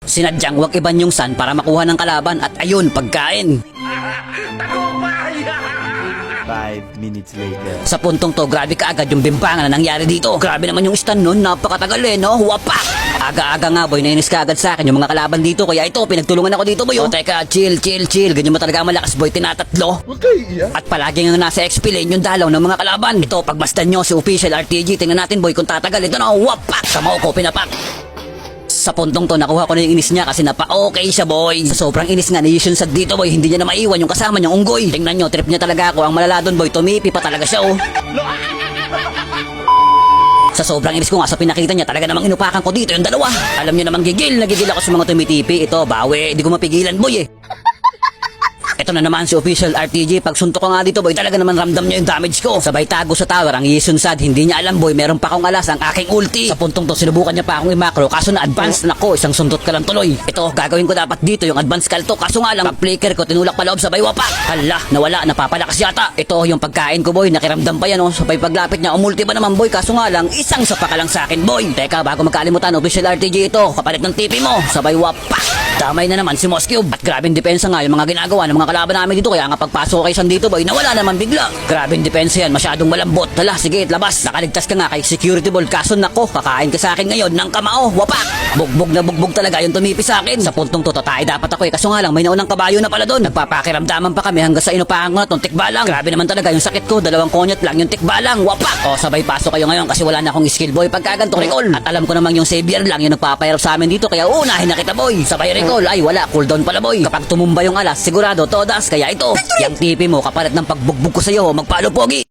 Sinadyang huwag iban yung sun para makuha ng kalaban at ayun, pagkain. 5 minutes later. Sa puntong to, grabe kaagad yung bimbangan na nangyari dito. Grabe naman yung stun nun, napakatagal no? Wapak! Aga-aga nga boy, nainis kaagad sa akin yung mga kalaban dito. Kaya ito, pinagtulungan ako dito boy. O teka, chill. Ganyan mo talaga malakas boy, tinatatlo. Huwag kayo iiyak. At palagi nga nasa XP lane yung dalaw ng mga kalaban. Ito, pagmasdan nyo si Official RTG, tingnan natin boy kung tatagal. Ito na, wapak! Kamao ko, pinapak. Sa puntong to, nakuha ko na yung inis niya kasi napa-okay siya boy. Sa sobrang inis nga ni Yushun Sad dito boy, hindi niya na maiwan yung kasama niyang unggoy. Tingnan nyo, trip niya talaga ako. Ang malala doon boy, tumipi pa talaga siya Sa sobrang inis ko nga sa pinakita niya, talaga namang inupakan ko dito yung dalawa. Alam niyo namang gigil ako sa mga tumitipi. Ito, bawi, di ko mapigilan boy Ito na naman si Official RTG. Pag suntok ko nga dito boy, talaga naman ramdam niya yung damage ko. Sabay tago sa tower ang Yushun Sad. Hindi niya alam boy, meron pa akong alas ang aking ulti. Sa puntong to, sinubukan niya pa akong i-macro. Kaso na advance na ko, isang suntot ka lang tuloy. Ito, gagawin ko dapat dito yung advance kalto. Kaso nga lang, pag-flicker ko, tinulak pa loob sabay wapak. Hala, nawala, napapalakas yata. Ito yung pagkain ko boy, nakiramdam pa yan Sabay paglapit niya, umulti pa naman boy. Kaso nga lang, isang sapa ka lang sa akin boy. Teka, bago magkalimutan, Official RTG ito. Kapalit ng TP mo, sabay wapak. Damay na naman si Moscube. At grabing depensa nga yung mga ginagawa ng mga kalaban namin dito. Kaya nga pagpasok kay San dito boy, nawala naman bigla. Grabing depensa yan, masyadong malambot. Hala, sige, labas. Nakaligtas ka nga kay security ball. Kaso nako, kakain ka sa akin ngayon ng kamao. Wapak! Bugbog na bugbog talaga yung tumipi sa akin. Sa puntong to, tatay dapat ako Kaso nga lang, may naunang kabayo na pala doon. Nagpapakiramdaman pa kami hanggang sa inupahan ko na tong tikbalang. Grabe naman talaga yung sakit ko. 2 konyot lang yung tikbalang. Wapak! O, sabay pasok kayo ngayon kasi wala na akong skill boy pagkagantong recall. At alam ko namang yung savior lang yung nagpapahirap sa amin dito. Kaya unahin na kita boy. Sabay recall. Ay, wala. Cooldown pala boy. Kapag tumumba yung alas, sigurado todas. Kaya ito, yung tipi mo kapalit ng pagbugbog ko sa'yo, magpalo pogi.